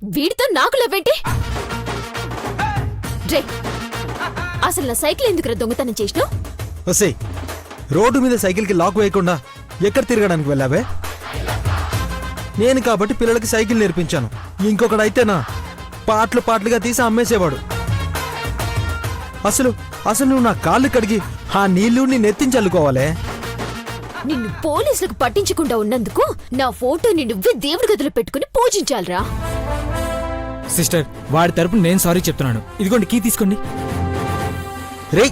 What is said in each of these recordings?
వీడితో నాకు లవ్వేంటి? రే, అసలు నా సైకిల్ ఎందుకురా దొంగతనం చేసినావు? వసే, రోడ్డు మీద సైకిల్కి లాక్ వేయకుండా ఎక్కడ తిరగడానికి వెళ్ళావే? నేను కాబట్టి పిల్లలకి సైకిల్ నేర్పించాను. ఇంకొకడైతేనా పాటలుగా తీసి అమ్మేసేవాడు. అసలు నువ్వు నా కాళ్ళు కడిగి ఆ నీళ్లు నెత్తించల్లుకోవాలే. నిన్ను పోలీసులకు పట్టించకుండా ఉన్నందుకు నా ఫోటోని నువ్వే దేవుడి గదిలో పెట్టుకుని పూజించాలరా. సిస్టర్, వాడి తరపున నేను సారీ చెప్తున్నాను. ఇదిగోండి, కీ తీసుకోండి. రే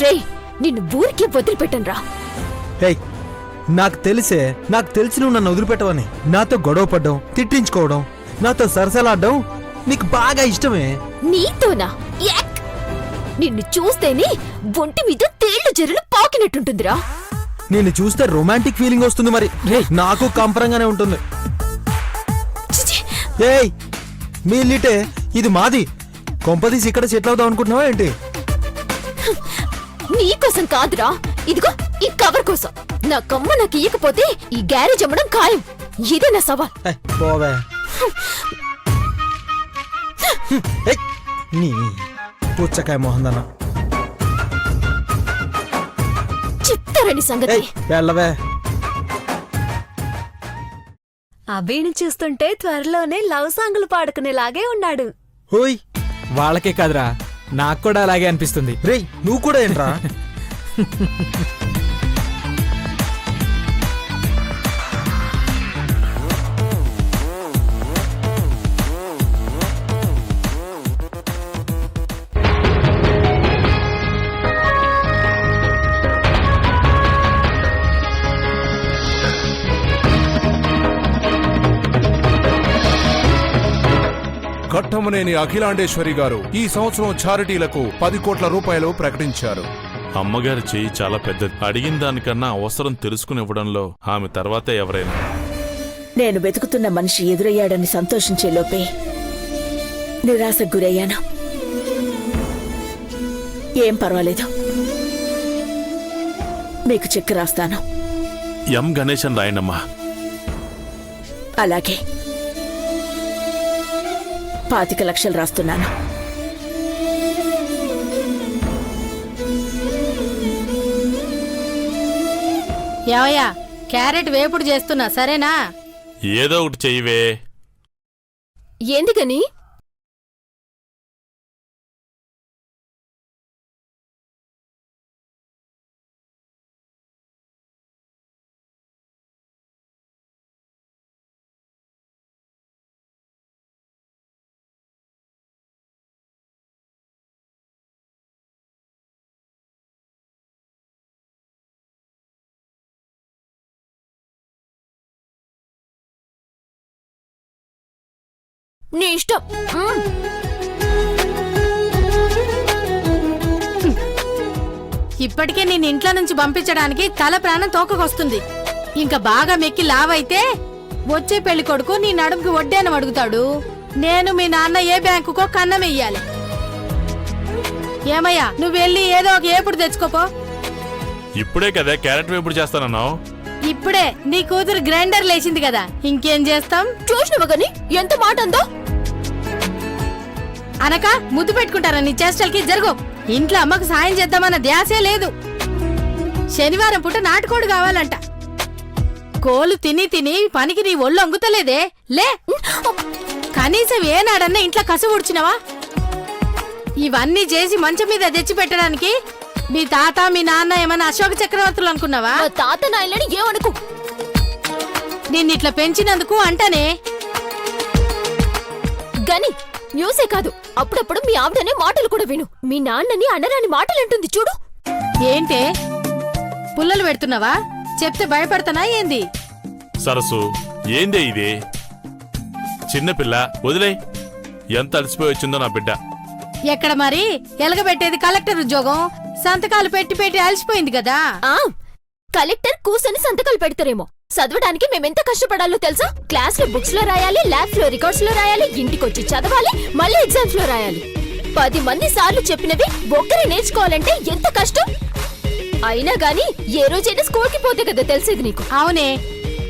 రే, నిన్ను ఊరికే వదిలిపెట్టనురా. హే, నాకు తెలిసి నువ్వు నన్ను వదిలిపెట్టవని. నాతో గొడవ పడ్డం, తిట్టించుకోవడం, నాతో సరసలాడడం నీకు బాగా ఇష్టమే. నీతోనా? యాక్! నిన్ను చూస్తేనే ఒంటి మీద తేళ్లు జరులు పాకినట్టుంటుందిరా. నిన్ను చూస్తే రొమాంటిక్ ఫీలింగ్ వస్తుంది. మరి నాకు కంపరంగానే ఉంటుంది. ఏయ్, మీ ఇల్లిటే, ఇది మాది. కొంపదీసి ఇక్కడ సెటిల్ అవుదాం అనుకుంటున్నావా ఏంటి? నీకోసం కాదురా, ఇదిగో ఈ కవర్ కోసం. నా కమ్మ నాకు ఇయ్యకపోతే ఈ గ్యారేజ్ అమ్మడం ఖాయం. ఇదే నా సవాల్. పోవే. నీ పుచ్చకాయ మోహందన చెప్తారని సంగతి. వెళ్ళవే. అభిని చూస్తుంటే త్వరలోనే లవ్ సాంగులు పాడుకునేలాగే ఉన్నాడు. హోయ్, వాళ్ళకే కాదురా, నాకు కూడా అలాగే అనిపిస్తుంది. రేయ్, నువ్వు కూడా ఏంట్రా? కట్టమనేని అఖిలాండేశ్వరి గారు ఈ సంవత్సరం చారిటీలకు 10 కోట్ల రూపాయలు ప్రకటించారు. అమ్మగారి చెయ్యి చాలా పెద్దది. అడిగిన దానికన్నా అవసరం తెలుసుకునివ్వడంలో ఆమె తర్వాతే ఎవరైనా. నేను వెతుకుతున్న మనిషి ఎదురయ్యాడని సంతోషించే లోపే నిరాశకు గురయ్యాను. ఏం పర్వాలేదు, మీకు చెక్ రాస్తాను. ఎం గణేశన్ రాయనమ్మా. అలాగే 25 లక్షలు రాస్తున్నాను. ఏవయ్యా, క్యారెట్ వేపుడు చేస్తున్నా, సరేనా? ఏదో ఒకటి చెయ్యవే. ఎందుకని? నీ ఇష్టం. ఇప్పటికే నేను ఇంట్లో నుంచి పంపించడానికి తల ప్రాణం తోకకొస్తుంది. ఇంకా బాగా మెక్కి లావైతే వచ్చే పెళ్లి కొడుకు నీ నడుముకి వడ్డానం అడుగుతాడు. నేను మీ నాన్న ఏ బ్యాంకుకో కన్నం వెయ్యాలి. ఏమయ్యా, నువ్వు వెళ్ళి ఏదో ఒక ఏపుడు తెచ్చుకోపో. ఇప్పుడే కదా క్యారెట్ వేపుడు చేస్తానన్నావు. ఇప్పుడే నీ కూతురు గ్రైండర్ లేచింది కదా, ఇంకేం చేస్తాం? చూసినవా గాని ఎంత మాట అందో. అనక ముద్దు పెట్టుకుంటారా నీ చేష్టలకి? జరుగు. ఇంట్లో అమ్మకు సాయం చేద్దామన్న ధ్యాసే లేదు. శనివారం పూట నాటుకోడు కావాలంట. కోలు తిని తిని పనికి నీ ఒళ్ళు అంగుతలేదే. లే, కనీసం ఏనాడన్నా ఇంట్లో కసు ఊడ్చినవా? ఇవన్నీ చేసి మంచం మీద తెచ్చి పెట్టడానికి మీ తాత మీ నాన్న ఏమన్నా అశోక చక్రవర్తులు అనుకున్నావా? తాత నాయనని ఏమనుకు. నిన్నిట్లా పెంచినందుకు అంటనే. గని న్యూసే కాదు, అప్పుడప్పుడు మీ ఆవిడనే మాటలు కూడా విను. మీ నాన్నని అనరాని మాటలు అంటుంది చూడు. ఏంటే పుల్లలు పెడుతున్నావా? చెప్తే భయపడతానా ఏంది? సరసు, ఏందే ఇది? చిన్నపిల్ల, వదిలే. ఎంత అలసిపోయి వచ్చిందో నా బిడ్డ. ఎక్కడ మరి ఎలగబెట్టేది కలెక్టర్ ఉద్యోగం. సంతకాలు పెట్టి పెట్టి అలసిపోయింది కదా. కలెక్టర్ కూసని సంతకాలు పెడతారేమో. చదవడానికి మేమెంత కష్టపడాలో తెలుసా? క్లాస్ లో బుక్స్ లో రాయాలి, ల్యాబ్స్ లో రికార్డ్స్ లో రాయాలి, ఇంటికొచ్చి చదవాలి, మళ్ళీ ఎగ్జామ్స్ లో రాయాలి. 10 మంది సార్లు చెప్పినవి ఒక్కరే నేర్చుకోవాలంటే ఎంత కష్టం. అయినా గాని ఏ రోజైనా స్కూల్ కి పోతే కదా తెలిసేది నీకు. అవునే,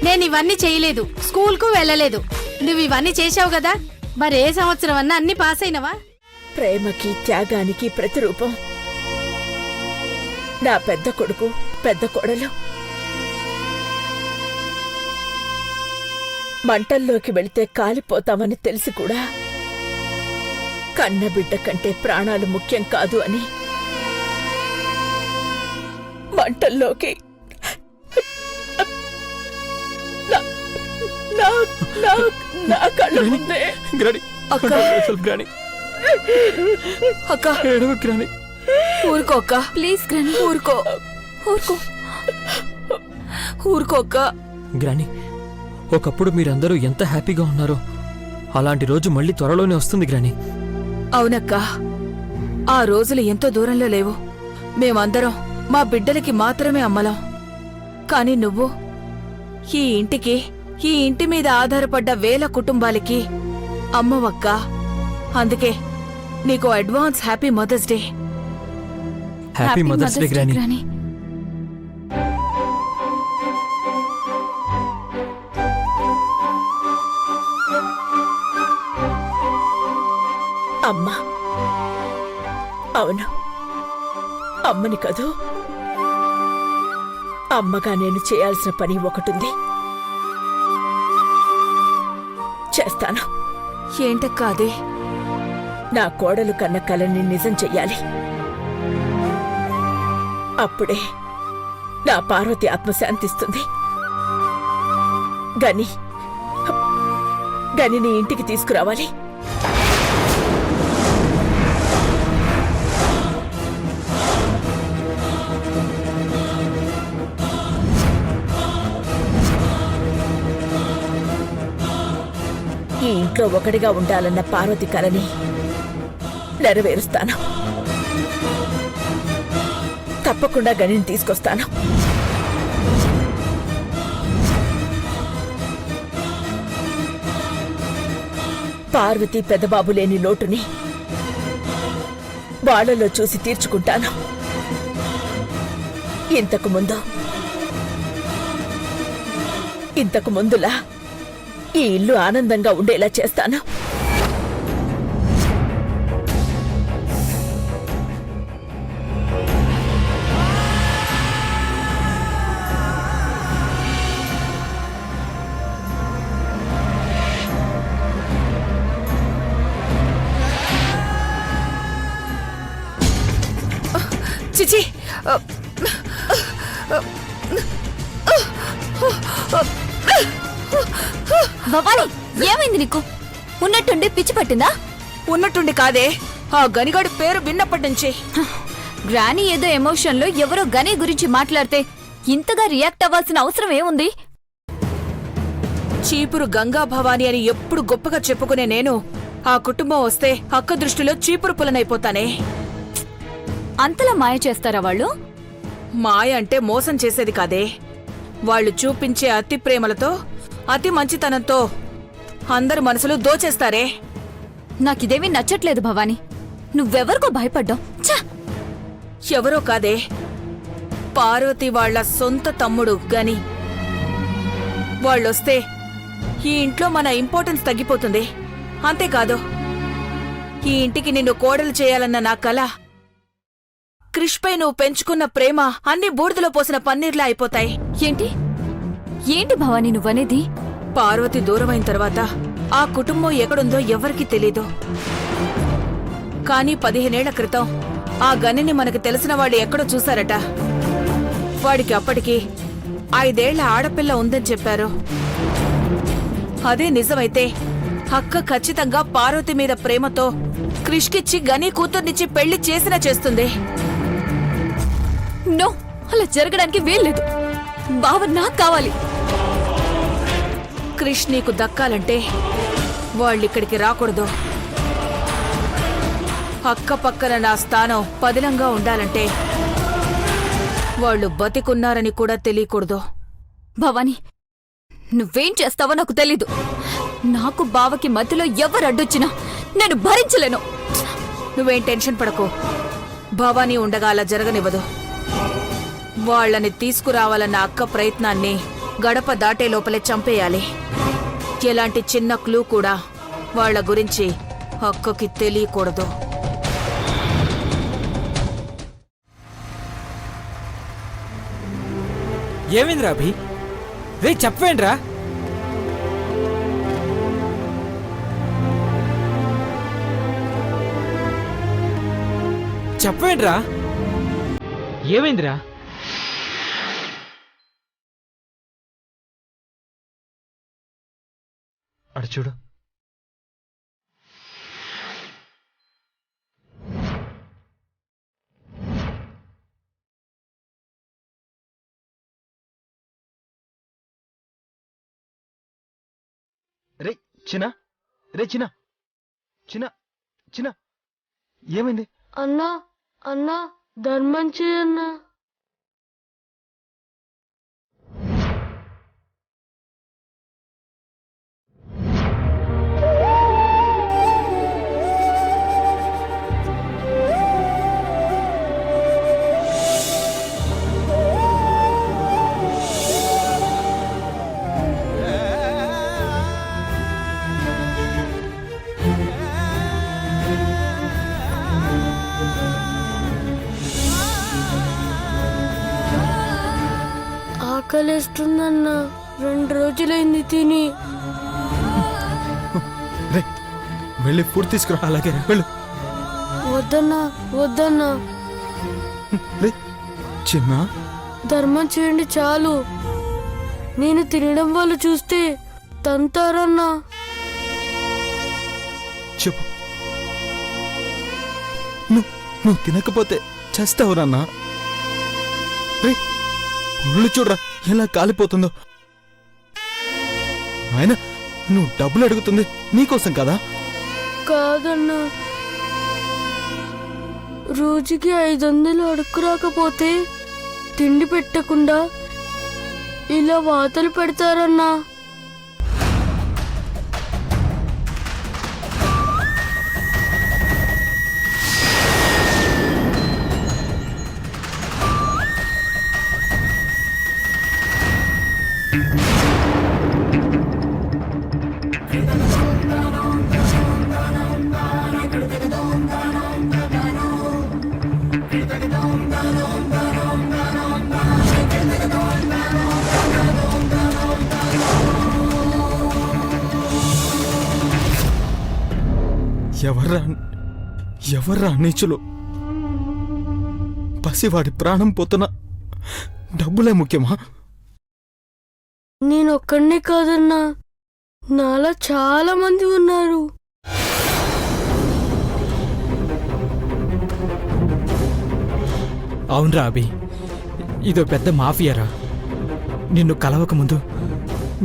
నేను ఇవన్నీ చేయలేదు, స్కూల్కు వెళ్ళలేదు. నువ్వు ఇవన్నీ చేశావు కదా, మరే సంవత్సరం అన్నా అన్ని పాస్ అయినవా? ప్రేమకి త్యాగానికి ప్రతిరూపం నా పెద్ద కొడుకు పెద్ద కోడలు. మంటల్లోకి వెళితే కాలిపోతామని తెలిసి కూడా కన్నబిడ్డ కంటే ప్రాణాలు ముఖ్యం కాదు అని మంటల్లోకి నా- నా- నా- నా కళ్ళ ముందే గ్రాని అక్క. గ్రాని అక్క ఏడవ గ్రాని ఊరుకో అక్క, ప్లీజ్ గ్రాని, ఊరుకో ఊరుకో. ఊరుకో అక్క. గ్రాని, ఒకప్పుడు మీరందరూ ఎంత హ్యాపీగా ఉన్నారో అలాంటి రోజు మళ్ళీ త్వరలోనే వస్తుంది గ్రాని. అవునక్క, ఆ రోజులు ఎంతో దూరంలో లేవు. మేమందరం మా బిడ్డలకి మాత్రమే అమ్మలం. కాని నువ్వు ఈ ఇంటికి, ఈ ఇంటి మీద ఆధారపడ్డ వేల కుటుంబాలకి అమ్మవక్క. అందుకే నీకు advance happy mother's day. Happy mother's day granny. Granny. అమ్మా, అవును అమ్మని కదూ. అమ్మగా నేను చేయాల్సిన పని ఒకటుంది, చేస్తాను. ఏంటక్కా అదే? నా కోడలు కన్న కలని నిజం చెయ్యాలి. అప్పుడే నా పార్వతి ఆత్మ శాంతిస్తుంది. గనిని ఇంటికి తీసుకురావాలి. ఈ ఇంట్లో ఒకటిగా ఉండాలన్న పార్వతి కలని నెరవేరుస్తాను. తప్పకుండా గనిని తీసుకొస్తాను. పార్వతి పెద్దబాబు లేని లోటుని వాళ్ళలో చూసి తీర్చుకుంటాను. ఇంతకు ముందులా ఈ ఇల్లు ఆనందంగా ఉండేలా చేస్తాను. చిచి, భవాని, ఏమైంది నీకు? ఉన్నట్టుండి పిచ్చి పట్టిందా? ఉన్నట్టుండి కాదే, ఆ గనిగాడి పేరు విన్నప్పటి నుంచి. గ్రాని ఏదో ఎమోషన్లో ఎవరో గని గురించి మాట్లాడితే ఇంతగా రియాక్ట్ అవ్వాల్సిన అవసరం ఏముంది? చీపురు గంగా భవాని అని ఎప్పుడు గొప్పగా చెప్పుకునే నేను ఆ కుటుంబం వస్తే అక్క దృష్టిలో చీపురు పులనైపోతానే. అంతలా మాయ చేస్తారా వాళ్ళు? మాయ అంటే మోసం చేసేది కాదే. వాళ్ళు చూపించే అతి ప్రేమలతో, అతి మంచితనంతో అందరి మనసులు దోచేస్తారే. నాకిదేమీ నచ్చట్లేదు భవాని. నువ్వెవరికో భయపడ్డావు. ఛ! ఎవరో కాదే, పార్వతి వాళ్ళ సొంత తమ్ముడు గని. వాళ్ళొస్తే ఈ ఇంట్లో మన ఇంపార్టెన్స్ తగ్గిపోతుంది. అంతేకాదు, ఈ ఇంటికి నిన్ను కోడలు చేయాలన్న నా కల, క్రిష్పై నువ్వు పెంచుకున్న ప్రేమ అన్ని బూడిదలో పోసిన పన్నీర్లా అయిపోతాయి. ఏంటి భవాని నువ్వనేది? పార్వతి దూరమైన తర్వాత ఆ కుటుంబం ఎక్కడుందో ఎవరికీ తెలీదు. కానీ 15 ఏళ్ల క్రితం ఆ గనిని మనకు తెలిసిన వాళ్ళు ఎక్కడో చూశారట. వాడికి అప్పటికి 5 ఏళ్ల ఆడపిల్ల ఉందని చెప్పారు. అదే నిజమైతే అక్క ఖచ్చితంగా పార్వతి మీద ప్రేమతో క్రిష్కిచ్చి గని కూతుర్నిచ్చి పెళ్లి చేసినా చేస్తుంది. నో, అలా జరగడానికి వీల్లేదు. బావ నాకు కావాలి. క్రిష్ నీకు దక్కాలంటే వాళ్ళిక్కడికి రాకూడదు. అక్క పక్కన నా స్థానం పదిలంగా ఉండాలంటే వాళ్ళు బతికున్నారని కూడా తెలియకూడదు. భవాని, నువ్వేం చేస్తావో నాకు తెలీదు. నాకు బావకి మధ్యలో ఎవరు అడ్డొచ్చినా నేను భరించలేను. నువ్వేం టెన్షన్ పడకు. భవానీ ఉండగా అలా జరగనివ్వదు. వాళ్ళని తీసుకురావాలన్న అక్క ప్రయత్నాన్ని గడప దాటే లోపలే చంపేయాలి. ఎలాంటి చిన్న క్లూ కూడా వాళ్ళ గురించి అక్కకి తెలియకూడదు. ఏమైందిరా అభి? రే చెప్పవేంట్రా? చెప్పవేంట్రా? ఏమైందిరా? అడు చూడు. రే చిన్న, రే చిన్న, చిన్న, చిన్న, ఏమైంది? అన్నా అన్నా ధర్మం చేయన్నా. ఆకలేస్తుందన్నా, 2 రోజులైంది తిని. రే వెళ్ళి ఫుడ్ తీసుకురా. అలాగే వెళ్ళు. వద్దన్నా వద్దన్నా, రే చిన్న, ధర్మం చేయండి చాలు. నేను తినడం వాళ్ళు చూస్తే తంతారన్నా. చెప్పు. నువ్వు తినకపోతే చేస్తావురన్నా. రే ఒళ్ళు చూడరా ఎలా కాలిపోతుందో. ఆయన నువ్వు డబ్బులు అడుగుతుంది నీకోసం కదా? కాదన్నా, రోజుకి 500 అడుక్కు రాకపోతే తిండి పెట్టకుండా ఇలా వాతలు పెడతారన్నా. ఎవర్రా నీచులు? పసివాడి ప్రాణం పోతున్నా డబ్బులే ముఖ్యమా? నేనొక్కడినే కాదన్నా, నాలా చాలా మంది ఉన్నారు. అవునరా అభి, ఇదో పెద్ద మాఫియారా. నిన్ను కలవక ముందు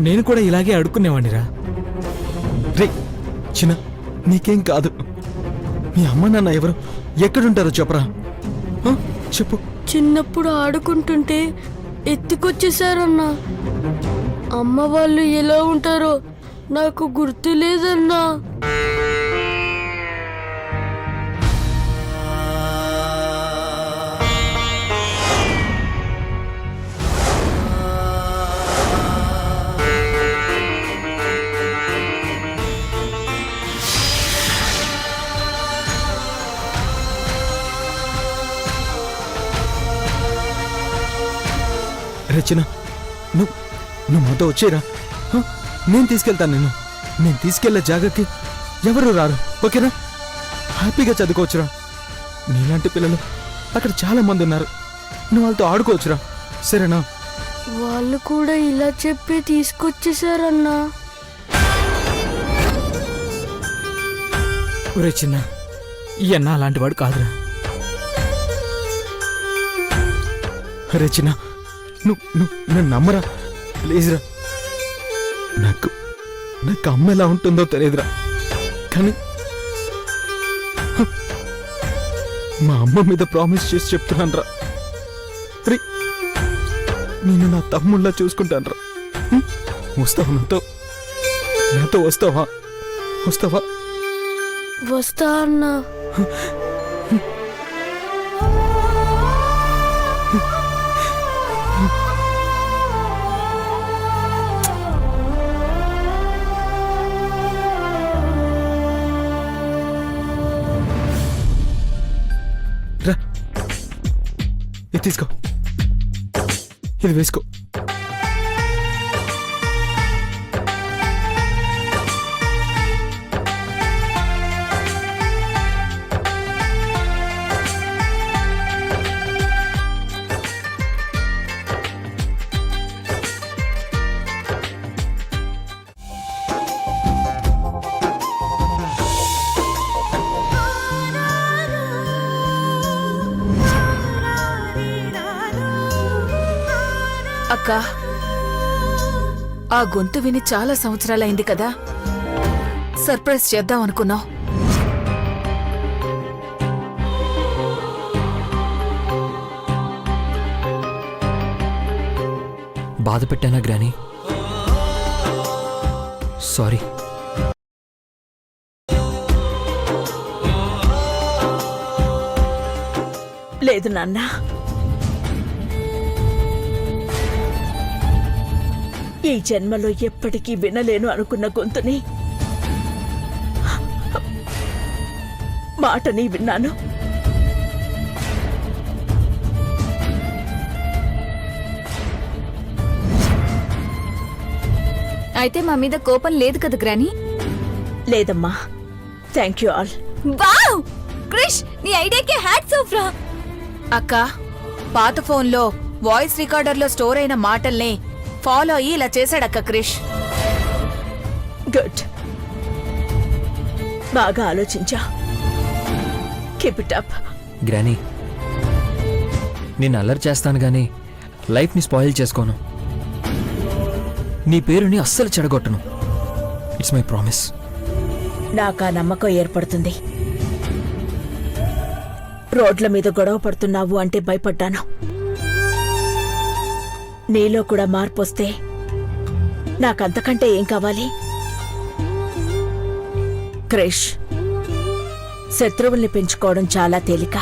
నేను కూడా ఇలాగే అడుక్కునేవాడిరా. రే చిన్న, నీకేం కాదు. మీ అమ్మ నాన్న ఎవరు, ఎక్కడుంటారో చెప్పరా? చెప్పు. చిన్నప్పుడు ఆడుకుంటుంటే ఎత్తుకొచ్చేసారన్నా. అమ్మ వాళ్ళు ఎలా ఉంటారో నాకు గుర్తు లేదన్నా. రచన, నువ్వు మాతో వచ్చేరా. నేను తీసుకెళ్తాను. నేను తీసుకెళ్లే జాగాకి ఎవరు రారు, ఓకేనా? హ్యాపీగా చదువుకోవచ్చురా. నీలాంటి పిల్లలు అక్కడ చాలా మంది ఉన్నారు. నువ్వు వాళ్ళతో ఆడుకోవచ్చురా, సరేనా? వాళ్ళు కూడా ఇలా చెప్పి తీసుకొచ్చేసారన్నా. ఒరే చిన్న, ఈ అన్న అలాంటి వాడు కాదురా. అరే చిన్న, నన్ను నమ్మరా ప్లీజ్ రా. నాకు అమ్మ ఎలా ఉంటుందో తెలియదురా, కానీ మా అమ్మ మీద ప్రామిస్ చేసి చెప్తున్నాను రా. నేను నా తమ్ముళ్ళ చూసుకుంటాను రా. వస్తావా నాతో వస్తావా? వస్తా అన్నా. ఇది తీసుకో, ఇది వేసుకో. అక్క, ఆ గొంతు విని చాలా సంవత్సరాలైంది కదా, సర్ప్రైజ్ చేద్దాం అనుకున్నాం. బాధ పెట్టానా గ్రానీ? సారీ. లేదు నాన్న, ఈ జన్మలో ఎప్పటికీ వినలేను అనుకున్న గొంతుని, మాటని విన్నాను. అయితే మా మీద కోపం లేదు కదా గ్రానీ? లేదమ్మా, thank you all. Wow Krish, నీ ఐడియాకి హ్యాట్స్ ఆఫ్ రా. అక్క, పాత ఫోన్లో వాయిస్ రికార్డర్లో స్టోర్ అయిన మాటల్ని ఫాలో అయ్యి ఇలా చేశాడక్క క్రిష్. గుడ్, బాగా ఆలోచించా. Keep it up. గ్రానీ, నేను అల్లరి చేస్తాను గానీ లైఫ్ని స్పాయిల్ చేసుకోను. నీ పేరుని అస్సలు చెడగొట్టను. It's my promise. నాకా నమ్మకం ఏర్పడుతుంది. రోడ్ల మీద గొడవ పడుతున్నావు అంటే భయపడ్డాను. నీలో కూడా మార్పు వస్తే నాకంతకంటే ఏం కావాలి? క్రిష్, శత్రువుల్ని పెంచుకోవడం చాలా తేలిక,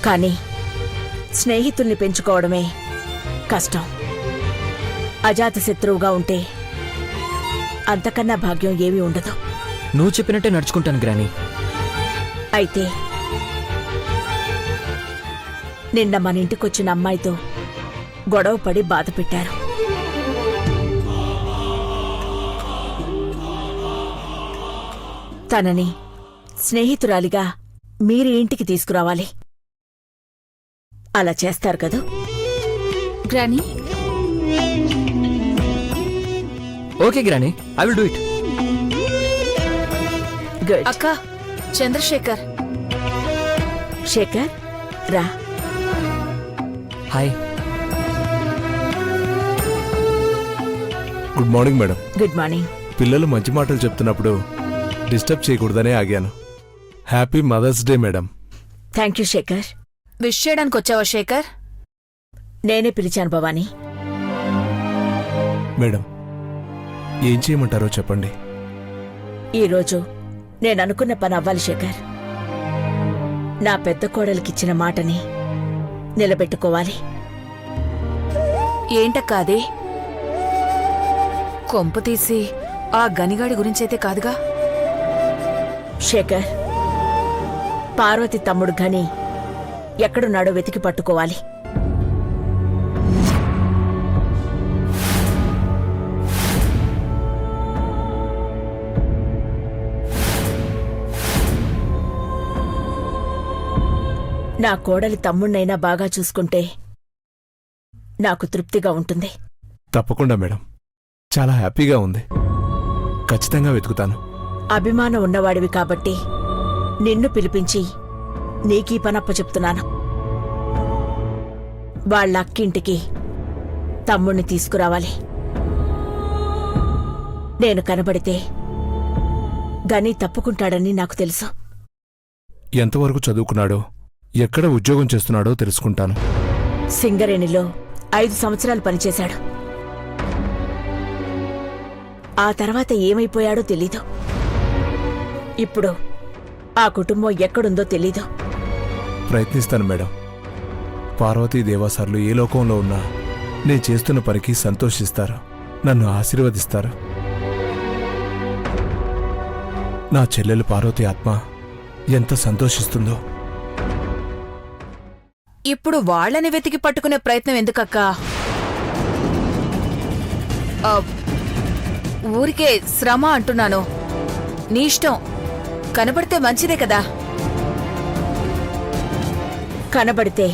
కానీ స్నేహితుల్ని పెంచుకోవడమే కష్టం. అజాత శత్రువుగా ఉంటే అంతకన్నా భాగ్యం ఏమీ ఉండదు. నువ్వు చెప్పినట్టే నడుచుకుంటాను గ్రానీ. అయితే నిన్న మన ఇంటికొచ్చిన అమ్మాయితో గొడవ పడి బాధ పెట్టారు. తనని స్నేహితురాలిగా మీరు ఇంటికి తీసుకురావాలి. అలా చేస్తారు కదూ? Granny, okay granny, I will do it. Good. అక్క, చంద్రశేఖర్. శేఖర్, రా. Hi. Good morning madam. Good morning. పిల్లలు మంచి మాటలు చెప్తున్నప్పుడు డిస్టర్బ్ చేయకూడదనే ఆగాను. Happy mother's day madam. Thank you Shekhar. Wish చేయడానికి వచ్చావా శేఖర్? నేనే పిలిచాను భవానీ. మేడం, ఏం చేయమంటారో చెప్పండి. ఈరోజు నేననుకున్న పని అవ్వాలి శేఖర్. నా పెద్ద కోడలికిచ్చిన మాటని నిలబెట్టుకోవాలి. ఏంటక్కా అది? కొంప తీసి ఆ గనిగాడి గురించైతే కాదుగా? శేఖర్, పార్వతి తమ్ముడు గని ఎక్కడున్నాడో వెతికి పట్టుకోవాలి. నా కోడలి తమ్ముణ్ణైనా బాగా చూసుకుంటే నాకు తృప్తిగా ఉంటుంది. తప్పకుండా మేడం, చాలా హ్యాపీగా ఉంది. ఖచ్చితంగా వెతుకుతాను. అభిమానం ఉన్నవాడివి కాబట్టి నిన్ను పిలిపించి నీకీ పనప్ప చెప్తున్నాను. వాళ్ళ అక్కింటికి తమ్ముణ్ణి తీసుకురావాలి. నేను కనబడితే గని తప్పుకుంటాడని నాకు తెలుసు. ఎంతవరకు చదువుకున్నాడో, ఎక్కడ ఉద్యోగం చేస్తున్నాడో తెలుసుకుంటాను. సింగరేణిలో 5 సంవత్సరాలు పనిచేశాడు. ఆ తర్వాత ఏమైపోయాడో తెలీదు. ఇప్పుడు ఆ కుటుంబం ఎక్కడుందో తెలీదు. ప్రయత్నిస్తాను మేడం. పార్వతీ దేవాసార్లు ఏ లోకంలో ఉన్నా నేను చేస్తున్న పనికి సంతోషిస్తారు, నన్ను ఆశీర్వదిస్తారు. నా చెల్లెలు పార్వతి ఆత్మ ఎంత సంతోషిస్తుందో. ఇప్పుడు వాళ్ళని వెతికి పట్టుకునే ప్రయత్నం ఎందుకక్కా? ఊరికే శ్రమ అంటున్నాను. నీ ఇష్టం. కనబడితే మంచిదే కదా. కనబడితే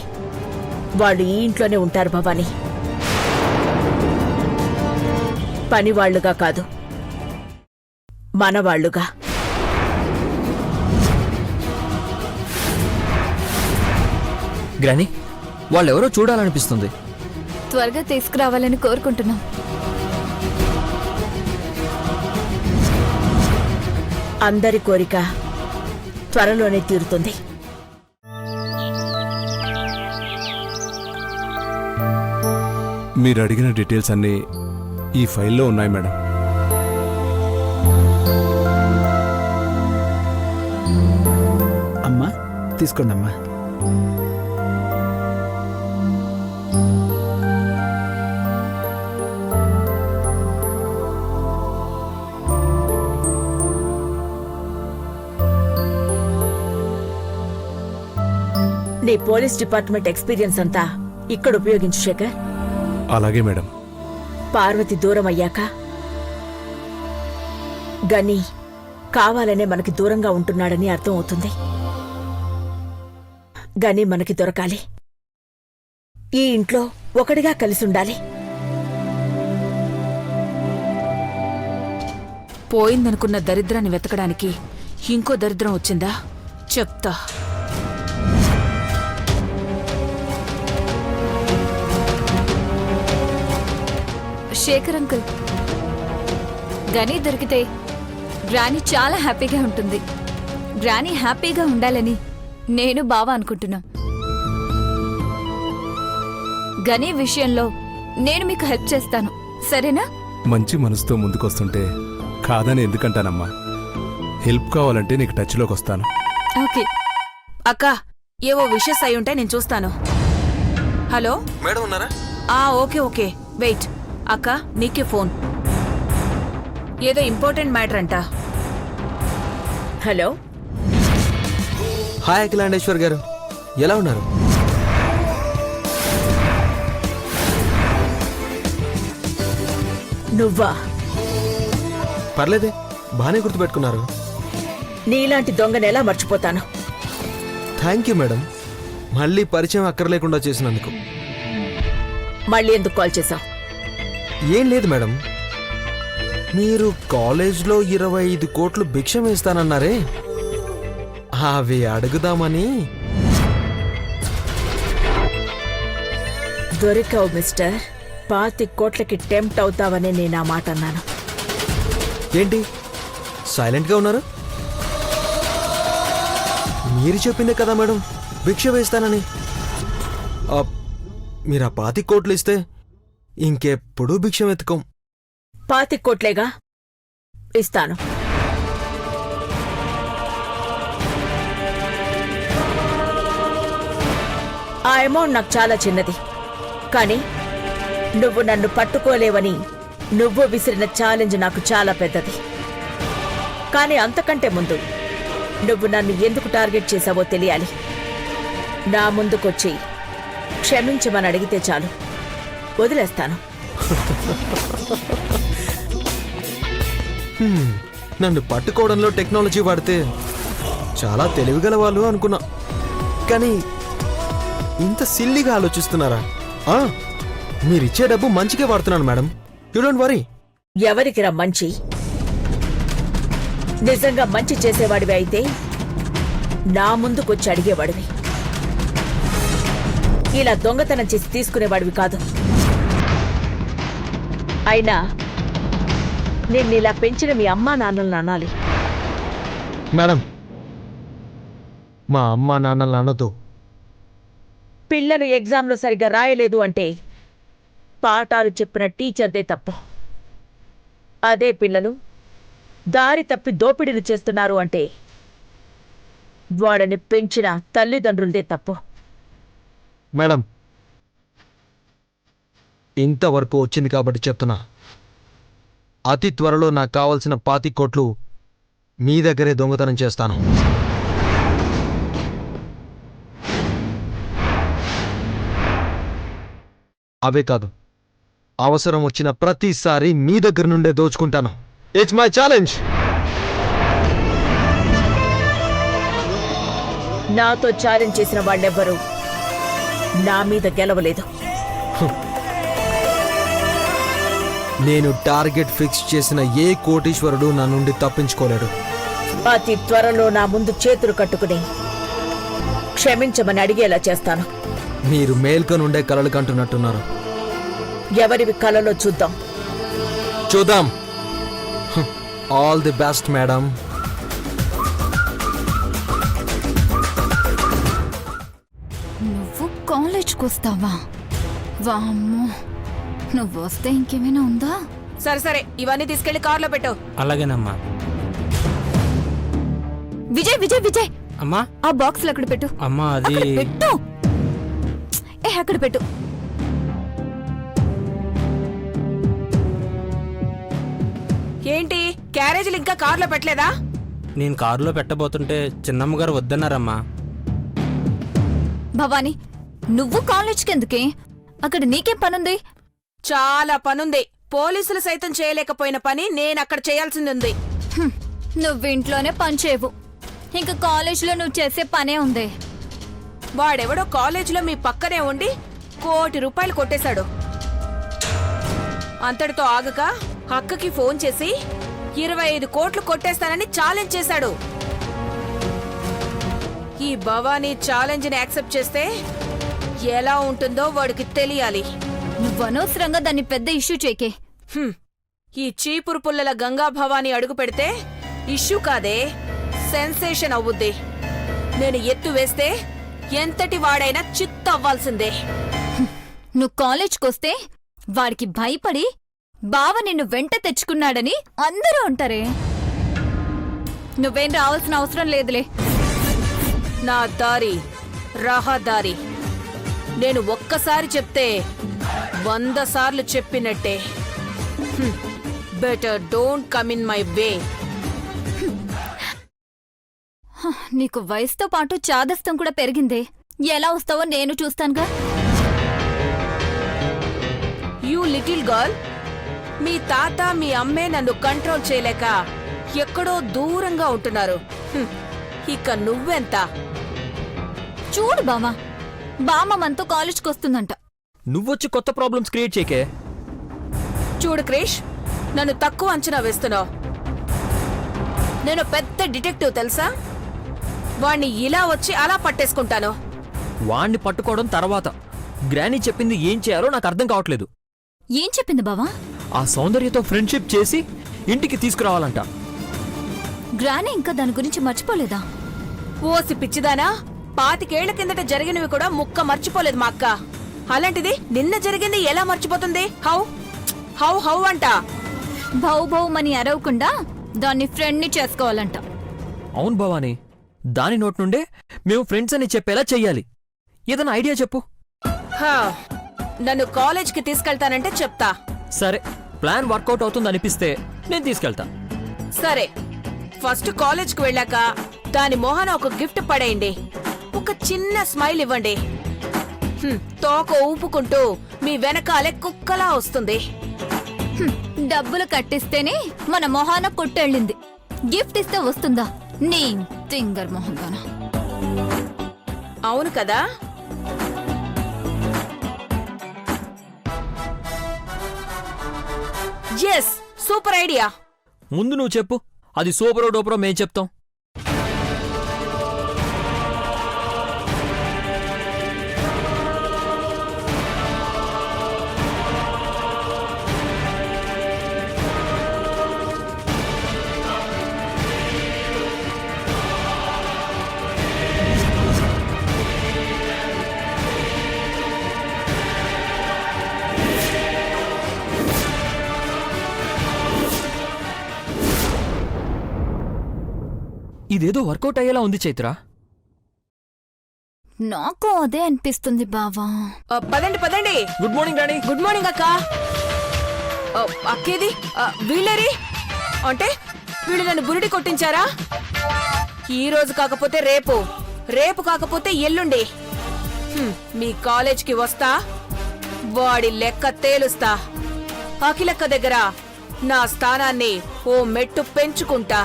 వాళ్ళు ఈ ఇంట్లోనే ఉంటారు భవాని. పనివాళ్లుగా కాదు, మనవాళ్లుగా. గ్రాని, వాళ్ళెవరో చూడాలనిపిస్తుంది. త్వరగా తీసుకురావాలని కోరుకుంటున్నాం. అందరి కోరిక త్వరలోనే తీరుతుంది. మీరు అడిగిన డీటెయిల్స్ అన్నీ ఈ ఫైల్లో ఉన్నాయి మేడం. అమ్మా తీసుకోండి అమ్మా. నీ పోలీస్ డిపార్ట్మెంట్ ఎక్స్పీరియన్స్ అంతా ఇక్కడ ఉపయోగించు శేఖర్. అలాగే మేడం. పార్వతి దూరం అయ్యాక గని కావాలనే మనకి దూరంగా ఉంటున్నాడని అర్థం అవుతుంది. గని మనకి దొరకాలి. ఈ ఇంట్లో ఒకడిగా కలిసి ఉండాలి. పోయిందనుకున్న దరిద్రాన్ని వెతకడానికి ఇంకో దరిద్రం వచ్చిందా చెప్తా. శేఖర్ అంకుల్, గని దొరికితే గ్రాని చాలా హ్యాపీగా ఉంటుంది. గ్రాని హ్యాపీగా ఉండాలని నేను బావా అనుకుంటున్నాం. గని విషయంలో నేను మీకు హెల్ప్ చేస్తాను, సరేనా? మంచి మనసుతో ముందుకొస్తుంటే కాదని ఎందుకంటానమ్మా. హెల్ప్ కావాలంటే నీకు టచ్లోకి వస్తాను. ఓకే అక్క, ఏవో విషెస్ అయి ఉంటే నేను చూస్తాను. హలో మేడం ఉన్నారా? Okay okay, wait. అక్క, నీకే ఫోన్. ఏదో ఇంపార్టెంట్ మ్యాటర్ అంట. హలో. హాయ్ అఖిలాండేశ్వర్ గారు, ఎలా ఉన్నారు? నువ్వా? పర్లేదే, బాగానే గుర్తుపెట్టుకున్నారు. నీలాంటి దొంగని ఎలా మర్చిపోతాను? థ్యాంక్ యూ మేడం, మళ్ళీ పరిచయం అక్కర్లేకుండా చేసినందుకు. మళ్ళీ ఎందుకు కాల్ చేశావు? ఏం లేదు మేడం, మీరు కాలేజ్లో 25 కోట్లు భిక్షం వేస్తానన్నారే, అవి అడుగుదామని. దొరికావు మిస్టర్. 25 కోట్లకి టెంప్ట్ అవుతావని నేను ఆ మాట అన్నాను. ఏంటి సైలెంట్గా ఉన్నారు? మీరు చెప్పిందే కదా మేడం భిక్ష వేస్తానని. మీరు ఆ 25 కోట్లు ఇస్తే ఇంకెప్పుడూ భిక్షం ఎత్తుకోం. 25 కోట్లేగా, ఇస్తాను. ఆ అమౌంట్ నాకు చాలా చిన్నది, కానీ నువ్వు నన్ను పట్టుకోలేవని నువ్వు విసిరిన ఛాలెంజ్ నాకు చాలా పెద్దది. కానీ అంతకంటే ముందు నువ్వు నన్ను ఎందుకు టార్గెట్ చేశావో తెలియాలి. నా ముందుకొచ్చి క్షమించమని అడిగితే చాలు, వదిలేస్తాను. నన్ను పట్టుకోవడంలో టెక్నాలజీ వాడితే చాలా తెలివిగల వాళ్ళు అనుకున్నా, కానీ ఇంత సిల్లిగా ఆలోచిస్తున్నారా? మీరిచ్చే డబ్బు మంచిగా వాడుతున్నాను మేడం, యూ డోంట్ వరీ. ఎవరికిరా మంచి? నిజంగా మంచి చేసేవాడివి అయితే నా ముందుకొచ్చి అడిగేవాడివి. ఇలా దొంగతనం చేసి తీసుకునేవాడివి కాదు. అయినా నిన్నిలా పెంచిన మీ అమ్మా నాన్నలను అనాలి. మేడం, మా అమ్మా నాన్నలు అనొద్దు. పిల్లలు ఎగ్జామ్లో సరిగ్గా రాయలేదు అంటే పాఠాలు చెప్పిన టీచర్దే తప్పు. అదే పిల్లలు దారి తప్పి దోపిడీలు చేస్తున్నారు అంటే వాడిని పెంచిన తల్లిదండ్రులదే తప్పు. మేడం, ఇంతవరకు వచ్చింది కాబట్టి చెప్తున్నా, అతి త్వరలో నాకు కావాల్సిన 25 కోట్లు మీ దగ్గరే దొంగతనం చేస్తాను. అవే కాదు, అవసరం వచ్చిన ప్రతిసారి మీ దగ్గర నుండే దోచుకుంటాను. It's my challenge. నాతో ఛాలెంజ్ చేసిన వాళ్ళెవ్వరూ నా మీద గెలవలేదు. నేను టార్గెట్ ఫిక్స్ చేసిన ఏ కోటీశ్వరుడు నా నుండి తప్పించుకోలేడు. అతి త్వరలో నా ముందు చేతులు కట్టుకుని క్షమించమని అడిగేలా చేస్తాను. మీరు మేల్కొనుండే కలలు కంటున్నట్టున్నారు. ఎవరివి కలలో చూద్దాం. చూద్దాం. All the best madam. నువ్వు కాలేజ్కి వస్తావా? వామ్మో, నువ్వు వస్తే ఇంకేమైనా ఉందా? సరే సరే, ఇవన్నీ తీసుకెళ్లి కార్లో పెట్టు. అలాగేనమ్మా. విజయ్ విజయ్ విజయ్, అమ్మా ఆ బాక్స్ అక్కడ పెట్టు. అమ్మా అది అక్కడ పెట్టు. అక్కడ పెట్టు. ఏంటి క్యారేజీలు ఇంకా కార్లో పెట్టలేదా? నేను కారులో పెట్టబోతుంటే చిన్నమ్మగారు వద్దన్నారమ్మా. భవానీ, నువ్వు కాలేజ్కి ఎందుకే? అక్కడ నీకేం పనుంది? చాలా పనుంది. పోలీసులు సైతం చేయలేకపోయిన పని నేను అక్కడ చేయాల్సింది ఉంది. నువ్వు ఇంట్లోనే పని చేయవు, ఇంకా కాలేజీలో నువ్వు చేసే పనే ఉంది. వాడెవడో కాలేజీలో మీ పక్కనే ఉండి ₹1 కోటి కొట్టేశాడు. అంతటితో ఆగక అక్కకి ఫోన్ చేసి 25 కోట్లు కొట్టేస్తానని ఛాలెంజ్ చేశాడు. ఈ భవానీ ఛాలెంజ్ ని యాక్సెప్ట్ చేస్తే ఎలా ఉంటుందో వాడికి తెలియాలి. నువ్వు అనవసరంగా దాన్ని పెద్ద ఇష్యూ చేకే. ఈ చీపురు పుల్లల గంగా భవానీ అడుగు పెడితే ఇష్యూ కాదే, సెన్సేషన్ అవుద్ది. నేను ఎత్తు వేస్తే ఎంతటి వాడైనా చిత్తు అవ్వాల్సిందే. నువ్వు కాలేజ్కి వస్తే వాడికి భయపడి బావ నిన్ను వెంట తెచ్చుకున్నాడని అందరూ అంటారే. నువ్వేం రావాల్సిన అవసరం లేదులే. నా దారి రహదారి. నేను ఒక్కసారి చెప్తే 100 సార్లు చెప్పినట్టే. Better don't come in my way. నీకు వయసుతో పాటు చాదస్తం కూడా పెరిగిందే. ఎలా వస్తావో నేను చూస్తానుగా. యూ లిటిల్ గర్ల్, మీ తాత మీ అమ్మే నన్ను కంట్రోల్ చేయలేక ఎక్కడో దూరంగా ఉంటున్నారు. ఇక నువ్వెంత? చూడు బావా, బామ్మ మనతో కాలేజ్కి వస్తుందంట. నువ్వొచ్చి కొత్త ప్రాబ్లమ్స్ క్రియేట్ చేయకే. చూడు క్రిష్, నన్ను తక్కువ అంచనా వేస్తున్నావు. నేను పెద్ద డిటెక్టివ్ తెలుసా? వాణ్ణి ఇలా వచ్చి అలా పట్టేసుకుంటాను. వాణ్ణి పట్టుకోవడం తర్వాత. గ్రానీ చెప్పింది ఏం చేయాలో నాకు అర్థం కావట్లేదు. ఏం చెప్పింది బావా? ఆ సౌందర్యతో ఫ్రెండ్షిప్ చేసి ఇంటికి తీసుకురావాలంట. గ్రానీ ఇంకా దాని గురించి మర్చిపోలేదా? ఓసి పిచ్చిదానా, 25 ఏళ్ల కిందట జరిగినవి కూడా ముక్క మర్చిపోలేదు మా అక్క. అలాంటిది నిన్న జరిగింది ఎలా మర్చిపోతుంది? హౌ హౌ హౌ అంట. భౌ భౌ మని అరవకుండా దాన్ని ఫ్రెండ్ని చేసుకోవాలంట. అవును భవానీ, దాని నోటి నుండే మేము ఫ్రెండ్స్ అని చెప్పేలా చెయ్యాలి. ఏదైనా ఐడియా చెప్పు. హా, నన్ను కాలేజ్కి తీసుకెళ్తానంటే చెప్తా. సరే, ప్లాన్ వర్కౌట్ అవుతుంది అనిపిస్తే నేను తీసుకెళ్తా. సరే, ఫస్ట్ కాలేజ్కి వెళ్ళాక దాని మొహన ఒక గిఫ్ట్ పడేయండి. ఒక చిన్న స్మైల్ ఇవ్వండి. తోక ఊపుకుంటూ మీ వెనకాలే కుక్కలా వస్తుంది. డబ్బులు కట్టిస్తేనే మన మొహాన కొట్టెళ్ళింది. గిఫ్ట్ ఇస్తే వస్తుందా? నీ తింగర్ మొహంగాన. అవును కదా? Yes, super idea. ముందు నువ్వు చెప్పు, అది సూపరో డోపరో మేం చెప్తాం. ఇదేదో వర్కౌట్ అయ్యేలా ఉంది చైత్ర. నాకు అదే అనిపిస్తుంది బావా. పదండి పదండి. గుడ్ మార్నింగ్ రాణి. గుడ్ మార్నింగ్ అక్క. అక్కేది? వీళ్ళరి అంటే వీళ్ళు నన్ను బురిడి కొట్టించారా? ఈ రోజు కాకపోతే రేపు, రేపు కాకపోతే ఎల్లుండి మీ కాలేజ్కి వస్తా. వాడి లెక్క తేలుస్తా. అఖిలక్క దగ్గర నా స్థానాన్ని ఓ మెట్టు పెంచుకుంటా.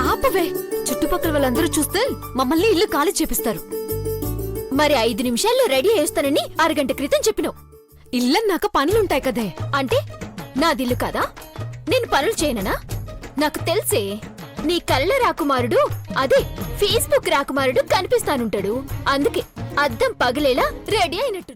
ఆపవే, చుట్టుపక్కల వాళ్ళందరూ చూస్తే మమ్మల్ని ఇల్లు ఖాళీ చేపిస్తారు. మరి 5 నిమిషాల్లో రెడీ చేస్తానని అరగంట క్రితం చెప్పినావు. ఇల్లన్నాక పనులుంటాయి కదే. అంటే నాదిల్లు కదా, నేను పనులు చేయననా? నాకు తెలిసే నీ కళ్ళ రాకుమారుడు, అదే ఫేస్బుక్ రాకుమారుడు కనిపిస్తానుంటాడు. అందుకే అద్దం పగిలేలా రెడీ అయినట్టు.